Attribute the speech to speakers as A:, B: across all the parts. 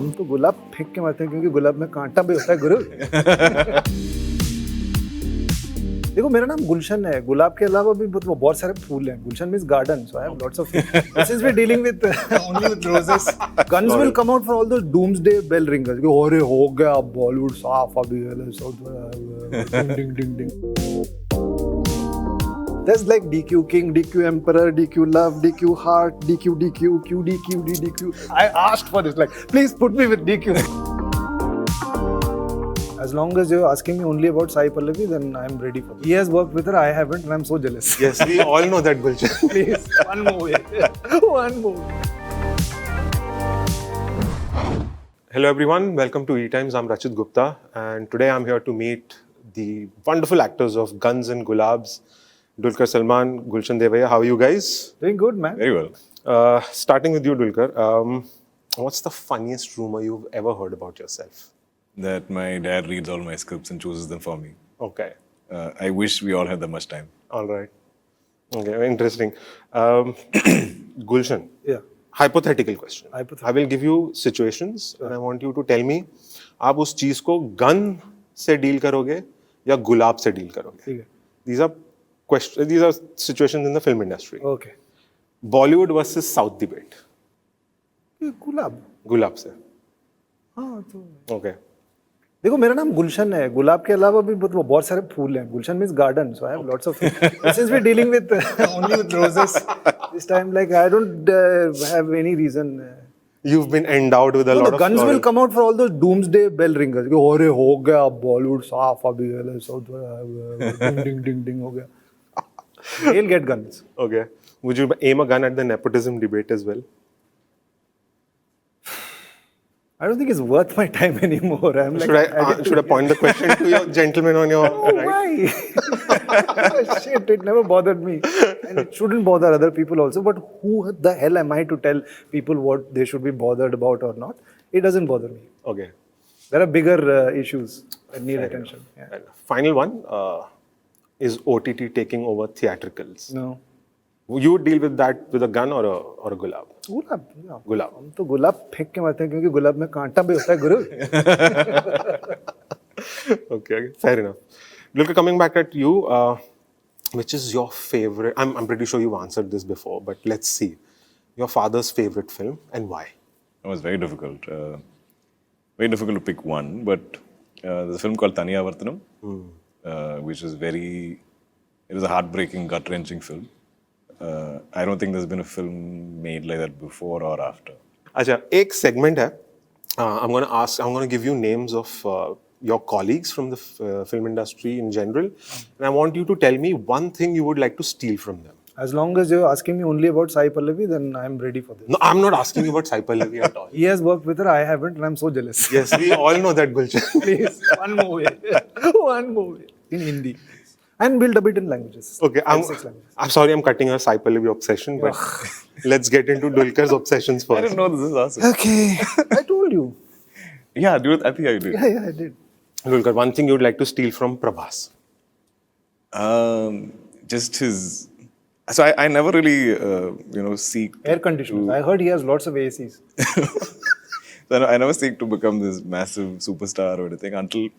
A: हम तो गुलाब फेंक के मारते हैं क्योंकि गुलाब में कांटा भी होता है गुरु। देखो मेरा नाम गुलशन है, गुलाब के अलावा भी बहुत सारे फूल हैं. गुलशन means garden, so I have lots of things. Since we're dealing with only with roses, guns will come out for all those doomsday bell ringers. कि अरे हो गया बॉलीवुड साफ अभी, ding ding ding ding. There's like DQ King, DQ Emperor, DQ Love, DQ Heart, DQ DQ, QDQ, DDQ. I asked for this, like, please put me with DQ. As long as you're asking me only about Sai Pallavi, then I'm ready for it. He has worked with her, I haven't, and I'm so jealous.
B: Yes, we all know that, Gulshan.
A: Please, one more. One more.
B: Hello everyone, welcome to ETimes. I'm Rachit Gupta, and today I'm here to meet the wonderful actors of Guns Gulaabs, Dulquer Salmaan Gulshan Devaiah. How are you guys?
A: Doing good, man.
C: Very well.
B: Starting with you, Dulquer. What's the funniest rumor you've ever heard about yourself?
C: That my dad reads all my scripts and chooses them for me.
B: Okay.
C: I wish we all had that much time.
B: All right. Okay, interesting. Gulshan.
A: Yeah.
B: Hypothetical question.
A: Hypothetical.
B: I will give you situations and I want you to tell me आप उस चीज को gun से deal करोगे या गुलाब से deal करोगे.
A: ठीक है.
B: These are situations in the film industry.
A: Okay.
B: Bollywood versus South debate.
A: गुलाब.
B: गुलाब से.
A: हाँ तो.
B: Okay.
A: देखो मेरा नाम गुलशन है, गुलाब के अलावा भी बहुत सारे फूल हैं. गुलशन means garden, so I have lots of things. Since we're dealing with only with roses, this time like I don't have any reason.
B: You've been endowed with a lot
A: The
B: of
A: guns
B: floral.
A: will come out for all those doomsday bell ringers. कि अरे हो गया बॉलीवुड साफ अभी, ding ding ding ding हो गया. They'll get guns.
B: Okay. Would you aim a gun at the nepotism debate as well?
A: I don't think it's worth my time anymore. I'm like,
B: Should I point the question to your gentleman on your
A: oh,
B: right?
A: why? Shit, it never bothered me. And it shouldn't bother other people also. But who the hell am I to tell people what they should be bothered about or not? It doesn't bother me.
B: Okay.
A: There are bigger issues that need attention. Yeah.
B: And final one. Is OTT taking over theatricals?
A: No.
B: You would deal with that with a gun or a gulab?
A: Gulab.
B: Gulab.
A: हम तो गुलाब फेंक के मारते हैं क्योंकि गुलाब में कांटा भी होता है गुरु.
B: Okay, fair enough. Look, coming back at you, which is your favorite? I'm pretty sure you've answered this before, but let's see. Your father's favorite film and why?
C: It was very difficult. Very difficult to pick one, but there's a film called Taniya Varthanam, which is it was a heartbreaking, gut-wrenching film. I don't think there's been a film made like that before or after.
B: अच्छा, एक segment है. I'm going to give you names of your colleagues from the film industry in general, and I want you to tell me one thing you would like to steal from them.
A: As long as you're asking me only about Sai Pallavi, then I'm ready for this.
B: No, I'm not asking you about Sai Pallavi at all.
A: He has worked with her, I haven't, and I'm so jealous.
B: Yes, we all know that, Gulshan.
A: Please, one more way. One more way. In Hindi. And we'll dub it in languages.
B: Okay, I'm sorry I'm cutting your Sai Pallavi obsession, but let's get into Dulquer's obsessions first.
C: I didn't know this is awesome.
A: Okay. I told you.
C: Yeah, dude, I think I did.
A: Yeah, I did.
B: Dulquer, one thing you would like to steal from Prabhas?
C: Just his... So I never really, seek...
A: Air conditioners. I heard he has lots of ACs.
C: So I never seek to become this massive superstar or anything until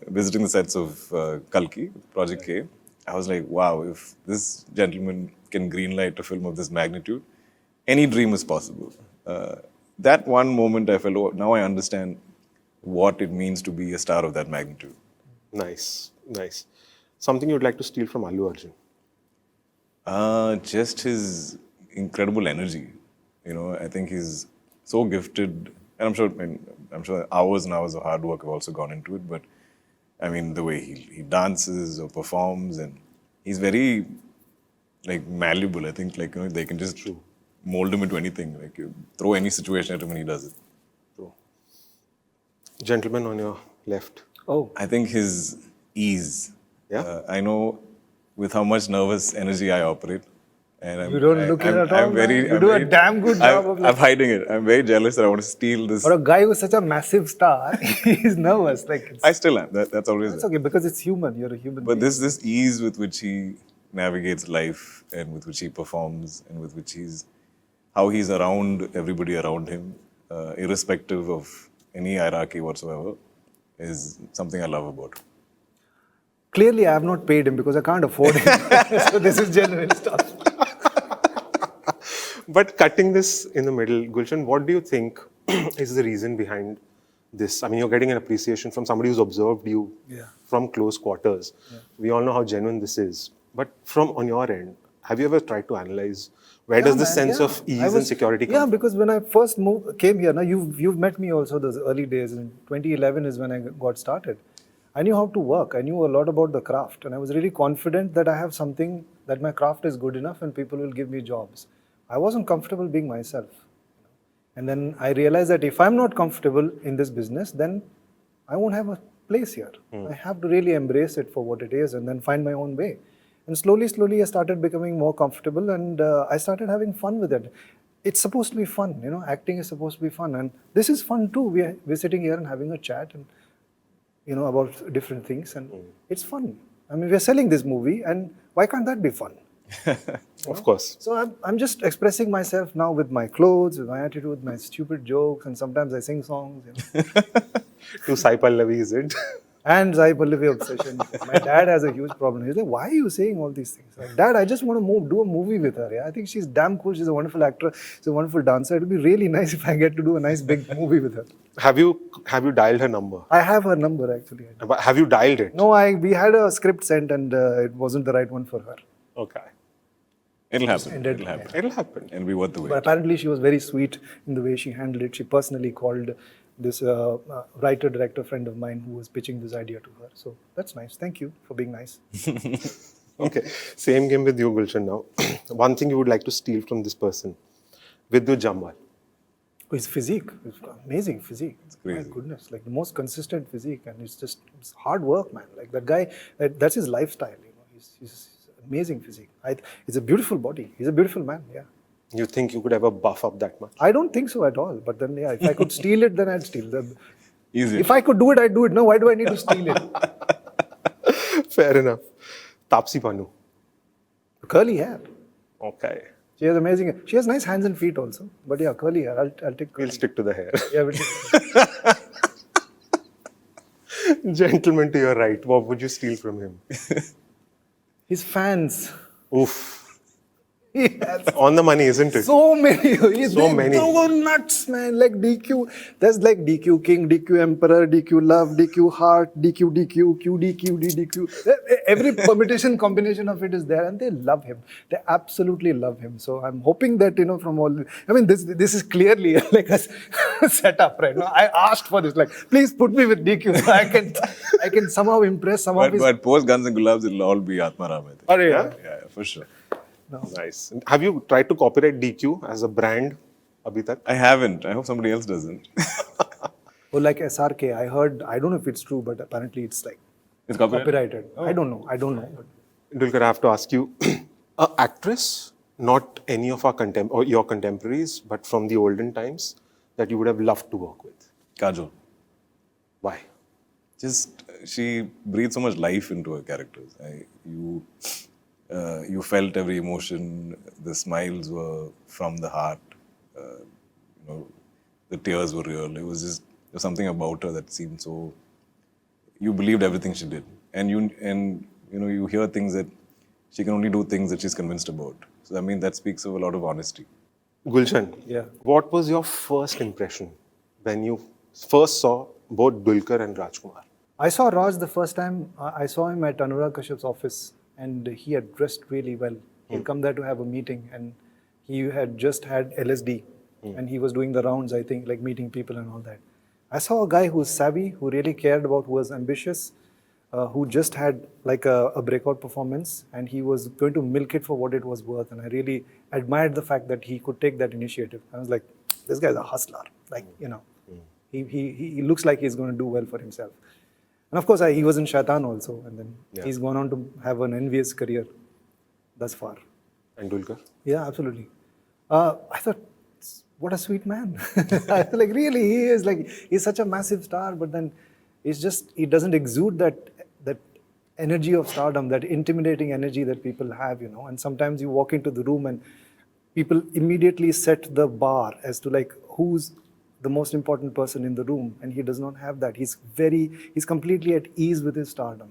C: visiting the sets of Kalki, Project K. I was like, wow, if this gentleman can greenlight a film of this magnitude, any dream is possible. That one moment I felt, oh, now I understand what it means to be a star of that magnitude.
B: Nice, nice. Something you'd like to steal from Allu Arjun?
C: Just his incredible energy. I think he's so gifted, and I'm sure hours and hours of hard work have also gone into it. But I mean, the way he dances or performs, and he's very malleable. I think they can just mold him into anything. Like you throw any situation at him and he does it.
B: True. Gentleman on your left.
A: Oh,
C: I think his ease.
B: Yeah.
C: I know with how much nervous energy I operate. And
A: you don't look it at all. You do a damn good job
C: I'm hiding it. I'm very jealous that I want to steal this.
A: For a guy who's such a massive star, he's nervous.
C: I still am. That's always
A: That's okay because it's human. You're a human
C: But
A: being.
C: this ease with which he navigates life and with which he performs and with which how he's around everybody around him. irrespective of any hierarchy whatsoever, is something I love about him.
A: Clearly, I have not paid him because I can't afford him. So this is genuine stuff.
B: But cutting this in the middle, Gulshan, what do you think is the reason behind this? I mean, you're getting an appreciation from somebody who's observed you from close quarters. We all know how genuine this is. But from on your end, have you ever tried to analyze where does this sense of ease and security come
A: Yeah,
B: from?
A: because when I first came here, now you've met me also those early days. In 2011 is when I got started. I knew how to work. I knew a lot about the craft, and I was really confident that I have something, that my craft is good enough and people will give me jobs. I wasn't comfortable being myself. And then I realized that if I'm not comfortable in this business, then I won't have a place here. I have to really embrace it for what it is and then find my own way. And slowly, I started becoming more comfortable, and I started having fun with it. It's supposed to be fun, you know, acting is supposed to be fun. And this is fun too. We're sitting here and having a chat and, you know, about different things, and it's fun. I mean, we're selling this movie, and why can't that be fun?
B: Of course.
A: So I'm just expressing myself now with my clothes, with my attitude, with my stupid jokes, and sometimes I sing songs. You know.
B: To Sai Pallavi, is it?
A: And Sai Pallavi obsession. My dad has a huge problem. He's like, why are you saying all these things? Like, Dad, I just want to do a movie with her. Yeah? I think she's damn cool. She's a wonderful actor. She's a wonderful dancer. It'll be really nice if I get to do a nice big movie with her.
B: Have you dialed her number?
A: I have her number actually.
B: But have you dialed it?
A: No, we had a script sent and it wasn't the right one for her.
B: Okay.
C: It'll happen.
A: Ended.
C: It'll happen.
B: It'll happen.
C: It'll be worth the wait.
A: But apparently she was very sweet in the way she handled it. She personally called this writer-director friend of mine who was pitching this idea to her. So that's nice. Thank you for being nice.
B: Okay. Same game with you, Gulshan, now. One thing you would like to steal from this person. Vidut Jamwal.
A: His physique, his amazing physique.
C: crazy.
A: My goodness, like the most consistent physique, and it's hard work, man. Like that guy, that's his lifestyle. You know, he's amazing physique. It's a beautiful body. He's a beautiful man. Yeah.
B: You think you could ever buff up that much?
A: I don't think so at all. But then, yeah, if I could steal it, then I'd steal them.
C: Easy.
A: If I could do it, I'd do it. No, why do I need to steal it?
B: Fair enough. Tapsi Pannu.
A: Curly hair.
B: Okay.
A: She has amazing. She has nice hands and feet also. But yeah, curly hair. I'll take. Curly.
B: We'll stick to the hair.
A: Yeah, we'll take.
B: Gentleman to your right. What would you steal from him?
A: His fans.
B: Oof.
A: He has
B: On the money, isn't it?
A: so many.
B: So many.
A: They go nuts, man. Like DQ. There's like DQ King, DQ Emperor, DQ Love, DQ Heart, DQ, QDQ, DDQ. Every permutation combination of it is there, and they love him. They absolutely love him. So I'm hoping that, you know, from all. I mean, this is clearly like a setup, right? No, I asked for this. Like, please put me with DQ so I can somehow impress some of his.
C: But post Guns and Gulaabs, it'll all be Atmaram, I think.
A: Oh, yeah.
C: Yeah, for sure.
A: No.
B: Nice. Have you tried to copyright DQ as a brand, abhi tak?
C: I haven't. I hope somebody else doesn't.
A: Or like SRK, I heard. I don't know if it's true, but apparently it's like
C: It's copyrighted.
A: copyrighted. I don't know. But
B: Dulquer, I have to ask you, an actress, not any of our or your contemporaries, but from the olden times, that you would have loved to work with.
C: Kajol.
B: Why?
C: Just, she breathes so much life into her characters. You felt every emotion. The smiles were from the heart. You know, the tears were real. It was something about her that seemed so. You believed everything she did, and you hear things that she can only do things that she's convinced about. So I mean, that speaks of a lot of honesty.
B: Gulshan,
A: Yeah.
B: what was your first impression when you first saw both Dulquer and Rajkumar?
A: I saw Raj the first time. I saw him at Anurag Kashyap's office, and he had dressed really well. He'd come there to have a meeting, and he had just had LSD, and he was doing the rounds, I think, like meeting people and all that. I saw a guy who was savvy, who really cared about, who was ambitious, who just had like a breakout performance, and he was going to milk it for what it was worth. And I really admired the fact that he could take that initiative. I was like, this guy's a hustler. Like, you know, he looks like he's going to do well for himself. And of course, he was in Shaitan also, and then he's gone on to have an envious career thus far.
B: And Dulquer?
A: Yeah, absolutely. I thought, what a sweet man. I feel like really, he's such a massive star, but then he doesn't exude that energy of stardom, that intimidating energy that people have, you know. And sometimes you walk into the room and people immediately set the bar as to like who's the most important person in the room, and he does not have that. He's completely at ease with his stardom.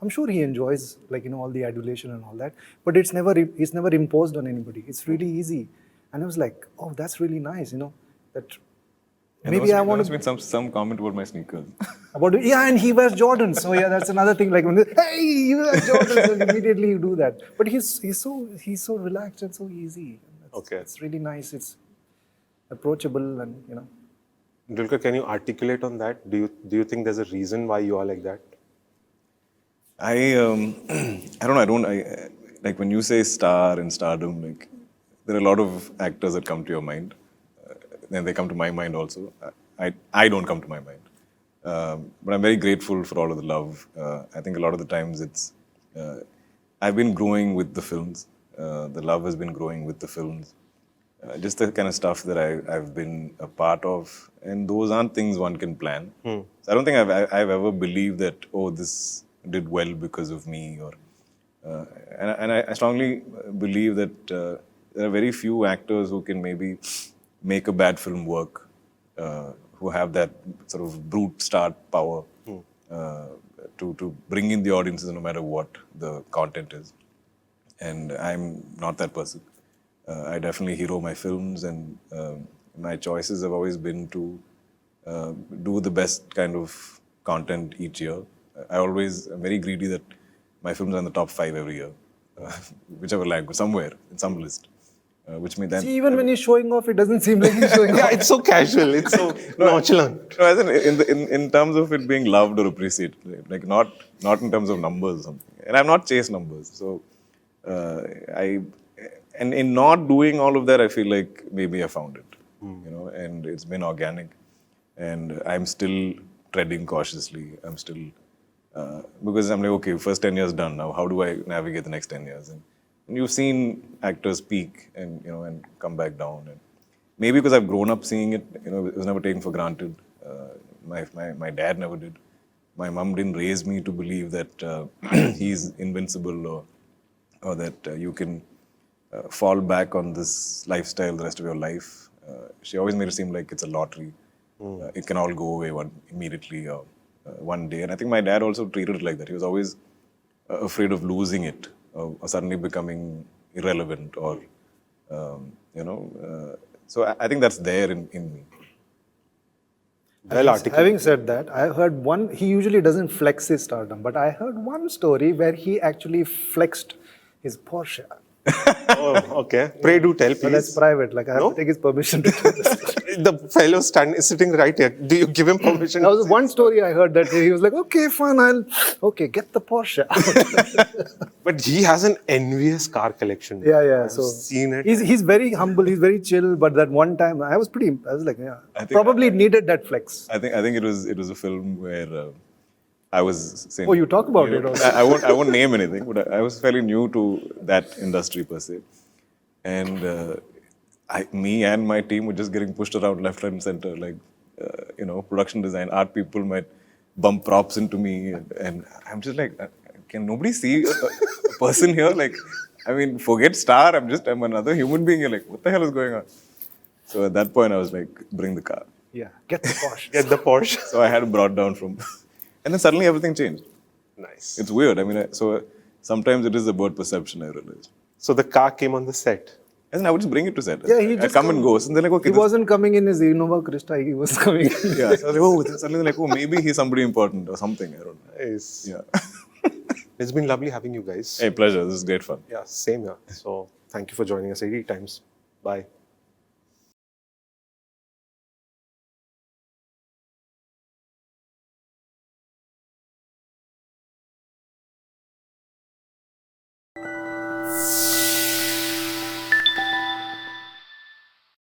A: I'm sure he enjoys, like, all the adulation and all that, but it's never imposed on anybody. It's really easy. And I was like, oh, that's really nice, that maybe I want to.
C: There must be some comment about my sneakers.
A: And he wears Jordans. So yeah, that's another thing. Like, hey, you wear Jordans, and immediately you do that. But he's so relaxed and so easy. It's really nice. It's approachable, and
B: Dulquer, can you articulate on that? Do you think there's a reason why you are like that?
C: I don't know. Like when you say star and stardom, like there are a lot of actors that come to your mind. Then they come to my mind also. I don't come to my mind. But I'm very grateful for all of the love. I think a lot of the times it's, I've been growing with the films. The love has been growing with the films. Just the kind of stuff that I've been a part of. And those aren't things one can plan. So I don't think I've ever believed that, oh, this did well because of me. And I strongly believe that there are very few actors who can maybe make a bad film work, who have that sort of brute start power to bring in the audiences no matter what the content is. And I'm not that person. I definitely hero my films, and my choices have always been to do the best kind of content each year. I'm very greedy that my films are in the top 5 every year, whichever language, somewhere, in some list. Which means then,
A: even when he's showing off, it doesn't seem like he's showing off.
B: Yeah, it's so casual. It's so nonchalant.
C: No, as in terms of it being loved or appreciated, like not in terms of numbers or something. And I've not chased numbers, so and in not doing all of that, I feel like maybe I found it, and it's been organic, and I'm still treading cautiously. I'm still because I'm like, okay, first 10 years done. Now, how do I navigate the next 10 years? And you've seen actors peak and and come back down, and maybe because I've grown up seeing it, it was never taken for granted. My dad never did. My mom didn't raise me to believe that he's invincible or that you can fall back on this lifestyle the rest of your life. She always made it seem like it's a lottery. It can all go away immediately or one day. And I think my dad also treated it like that. He was always afraid of losing it or suddenly becoming irrelevant or, so I think that's there in me.
A: Having said that, I heard he usually doesn't flex his stardom, but I heard one story where he actually flexed his Porsche.
B: Oh, okay. Pray do tell, please.
A: But that's private. Like, I have to take his permission to tell this.
B: The fellow is sitting right here. Do you give him permission?
A: That was one story I heard that he was like, okay, fine, get the Porsche.
B: But he has an envious car collection.
A: Yeah.
B: I've seen it.
A: He's very humble. He's very chill. But that one time, I was like, probably needed that flex.
C: I think it was a film where I was saying.
A: Oh, you talk about it also.
C: I won't name anything, but I was fairly new to that industry per se, and me and my team were just getting pushed around left, right, and center. Like, production design, art people might bump props into me, and I'm just like, can nobody see a person here? Like, I mean, forget star. I'm another human being here. Like, what the hell is going on? So at that point, I was like, bring the car.
A: Yeah, get the Porsche.
B: Get the Porsche.
C: So I had it brought down from. And then suddenly everything changed.
B: Nice.
C: It's weird. I mean, so sometimes it is about perception, I realize.
B: So the car came on the set.
C: And I would just bring it to set.
A: Yeah, he just
C: come and go. And they're like, okay.
A: He wasn't coming in his Innova Krista. He was coming.
C: Yeah. So I was like, suddenly like, maybe he's somebody important or something. I don't know.
B: Nice.
C: Yeah.
B: It's been lovely having you guys.
C: Hey, pleasure. This is great fun.
B: Yeah, same here. So thank you for joining us 80 times. Bye.